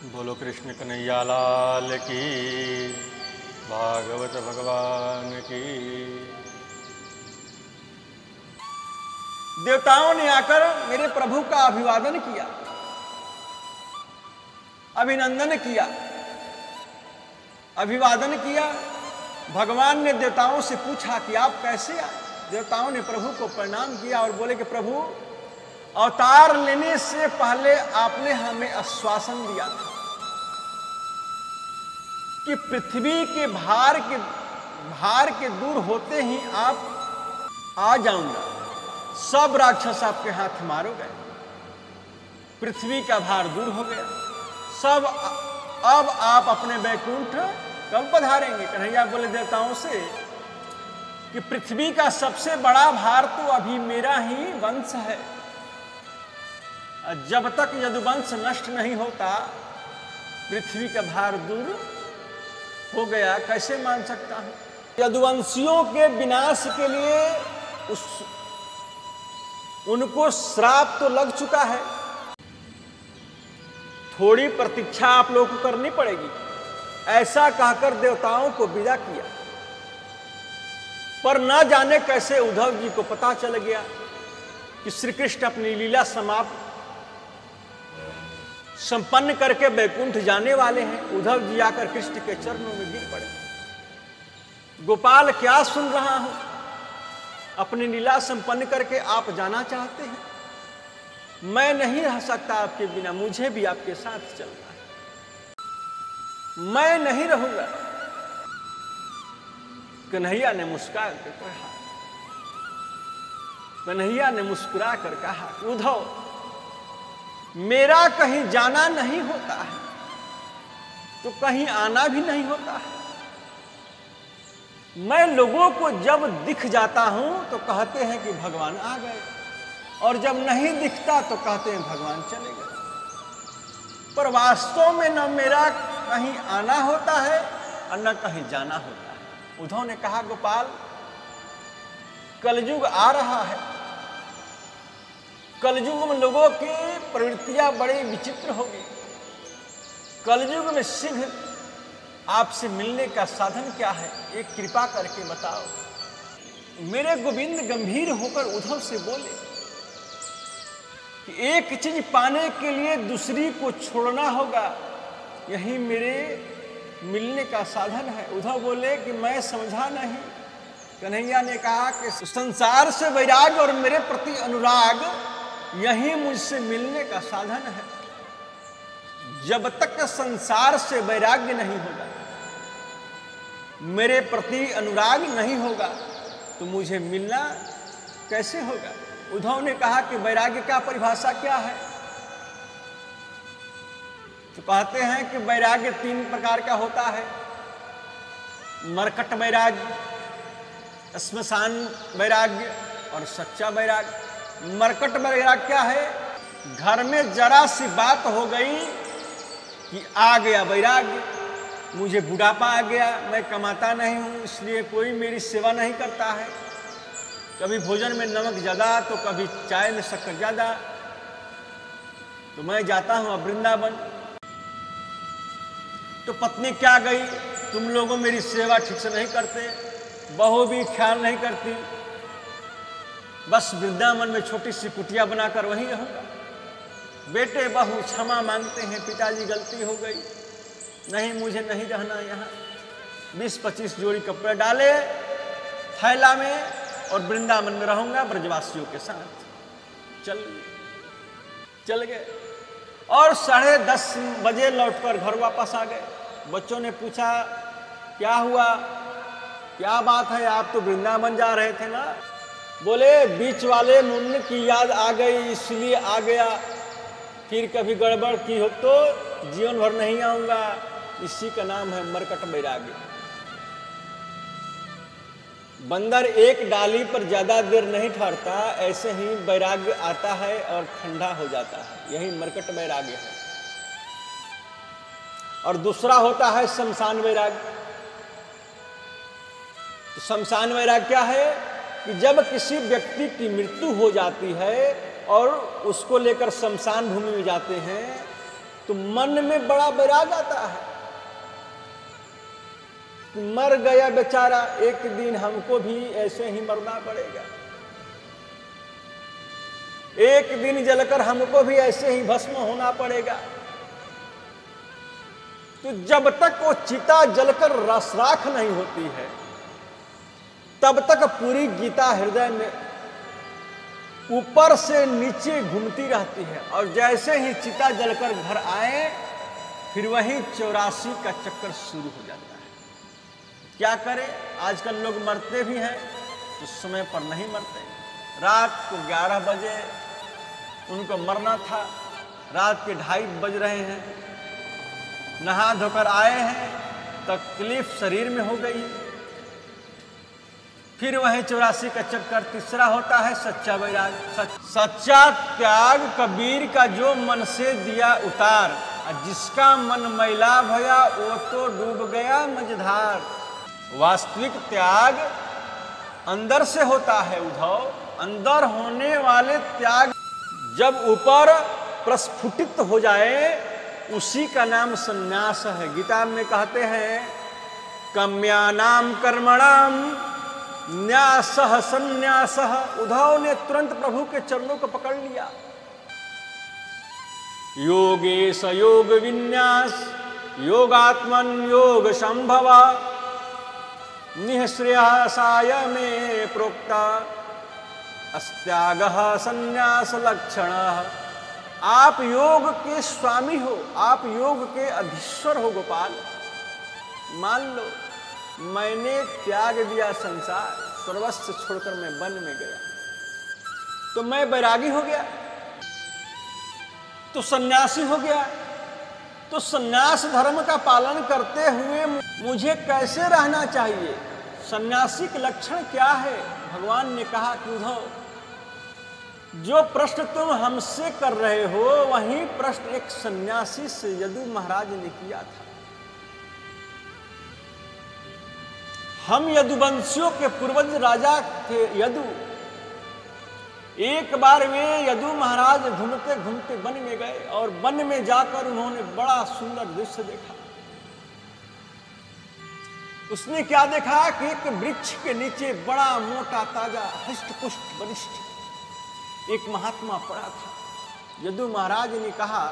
बोलो कृष्ण कन्हैया लाल की, भागवत भगवान की। देवताओं ने आकर मेरे प्रभु का अभिवादन किया, अभिनंदन किया, अभिवादन किया। भगवान ने देवताओं से पूछा कि आप कैसे आए। देवताओं ने प्रभु को प्रणाम किया और बोले कि प्रभु, अवतार लेने से पहले आपने हमें आश्वासन दिया था कि पृथ्वी के भार के दूर होते ही आप आ जाऊंगा, सब राक्षस आपके हाथ मारोगे। पृथ्वी का भार दूर हो गया, सब अब आप अपने वैकुंठ कब पधारेंगे। कन्हैया बोले देवताओं से कि पृथ्वी का सबसे बड़ा भार तो अभी मेरा ही वंश है। जब तक यदुवंश नष्ट नहीं होता, पृथ्वी का भार दूर हो गया कैसे मान सकता हूं। यदुवंशियों के विनाश के लिए उनको श्राप तो लग चुका है, थोड़ी प्रतीक्षा आप लोगों को करनी पड़ेगी। ऐसा कहकर देवताओं को विदा किया। पर न जाने कैसे उद्धव जी को पता चल गया कि श्री कृष्ण अपनी लीला समाप्त संपन्न करके वैकुंठ जाने वाले हैं। उद्धव जी आकर कृष्ण के चरणों में गिर पड़े। गोपाल, क्या सुन रहा हूं, अपनी लीला संपन्न करके आप जाना चाहते हैं। मैं नहीं रह सकता आपके बिना, मुझे भी आपके साथ चलना है। मैं नहीं रहूंगा। कन्हैया ने मुस्कुरा कर कहा, कन्हैया ने मुस्कुरा कर कहा, उद्धव, मेरा कहीं जाना नहीं होता है तो कहीं आना भी नहीं होता है। मैं लोगों को जब दिख जाता हूं तो कहते हैं कि भगवान आ गए, और जब नहीं दिखता तो कहते हैं भगवान चले गए। पर वास्तव में न मेरा कहीं आना होता है और न कहीं जाना होता है। उद्धव ने कहा, गोपाल, कलयुग आ रहा है। कलयुग में लोगों की प्रवृत्तियां बड़ी विचित्र होगी। कलयुग में शीघ्र आपसे मिलने का साधन क्या है, एक कृपा करके बताओ। मेरे गोविंद गंभीर होकर उद्धव से बोले कि एक चीज पाने के लिए दूसरी को छोड़ना होगा, यही मेरे मिलने का साधन है। उद्धव बोले कि मैं समझा नहीं। कन्हैया ने कहा कि संसार से वैराग और मेरे प्रति अनुराग यही मुझसे मिलने का साधन है। जब तक संसार से वैराग्य नहीं होगा, मेरे प्रति अनुराग नहीं होगा, तो मुझे मिलना कैसे होगा। उद्धव ने कहा कि वैराग्य का परिभाषा क्या है। तो कहते हैं कि वैराग्य 3 प्रकार का होता है। मरकट वैराग्य, श्मशान वैराग्य और सच्चा वैराग्य। मरकट वैराग्य क्या है? घर में जरा सी बात हो गई कि आ गया वैराग्य, मुझे बुढ़ापा आ गया, मैं कमाता नहीं हूं, इसलिए कोई मेरी सेवा नहीं करता है। कभी भोजन में नमक ज़्यादा तो कभी चाय में शक्कर ज़्यादा, तो मैं जाता हूं अब वृंदावन। तो पत्नी क्या गई, तुम लोगों मेरी सेवा ठीक से नहीं करते, बहू भी ख्याल नहीं करती, बस वृंदावन में छोटी सी कुटिया बनाकर वहीं रहूंगा। बेटे बहू क्षमा मांगते हैं, पिताजी गलती हो गई, नहीं मुझे नहीं रहना यहाँ। 20-25 जोड़ी कपड़े डाले थैला में और वृंदावन में रहूंगा ब्रजवासियों के साथ। चल गए और 10:30 बजे लौटकर घर वापस आ गए। बच्चों ने पूछा, क्या हुआ, क्या बात है, आप तो वृंदावन जा रहे थे ना। बोले, बीच वाले मुन्ने की याद आ गई इसलिए आ गया, फिर कभी गड़बड़ की हो तो जीवन भर नहीं आऊंगा। इसी का नाम है मरकट वैराग्य। बंदर एक डाली पर ज्यादा देर नहीं ठहरता, ऐसे ही वैराग्य आता है और ठंडा हो जाता है, यही मरकट वैराग्य है। और दूसरा होता है शमशान वैराग्य। शमशान वैराग्य क्या है कि जब किसी व्यक्ति की मृत्यु हो जाती है और उसको लेकर शमशान भूमि में जाते हैं, तो मन में बड़ा वैराग आता है। मर गया बेचारा, एक दिन हमको भी ऐसे ही मरना पड़ेगा, एक दिन जलकर हमको भी ऐसे ही भस्म होना पड़ेगा। तो जब तक वो चिता जलकर रसराख नहीं होती है, तब तक पूरी गीता हृदय में ऊपर से नीचे घूमती रहती है। और जैसे ही चिता जलकर घर आए, फिर वही 84 का चक्कर शुरू हो जाता है। क्या करें, आजकल लोग मरते भी हैं तो समय पर नहीं मरते। रात को 11 बजे उनको मरना था, रात के 2:30 बज रहे हैं, नहा धोकर आए हैं, तकलीफ शरीर में हो गई। फिर वही 84 का चक्कर तीसरा होता है सच्चा वैराग। सच्चा त्याग कबीर का जो मन से दिया उतार, जिसका मन मैला भया वो तो डूब गया मझधार। वास्तविक त्याग अंदर से होता है उद्धव। अंदर होने वाले त्याग जब ऊपर प्रस्फुटित हो जाए, उसी का नाम संन्यास है। गीता में कहते हैं कम्यानाम कर्मणाम न्यासः संन्यासः। उद्धव ने तुरंत प्रभु के चरणों को पकड़ लिया। योगेश योग विन्यास योगात्मन योग संभवा निःश्रेयसाय में प्रोक्ता अस्त्यागः संन्यास लक्षणः। आप योग के स्वामी हो, आप योग के अधीश्वर हो गोपाल। मान लो मैंने त्याग दिया संसार, सर्वस्व छोड़कर मैं वन में गया, तो मैं बैरागी हो गया, तो सन्यासी हो गया। तो सन्यास धर्म का पालन करते हुए मुझे कैसे रहना चाहिए? सन्यासी के लक्षण क्या है? भगवान ने कहा कि उद्धव, जो प्रश्न तुम हमसे कर रहे हो, वही प्रश्न एक सन्यासी से यदु महाराज ने किया था। हम यदुवंशियों के पूर्वज राजा थे यदु। एक बार वे यदु महाराज घूमते घूमते वन में गए और वन में जाकर उन्होंने बड़ा सुंदर दृश्य देखा। उसने क्या देखा कि एक वृक्ष के नीचे बड़ा मोटा ताजा हृष्ट पुष्ट बलिष्ठ एक महात्मा पड़ा था। यदु महाराज ने कहा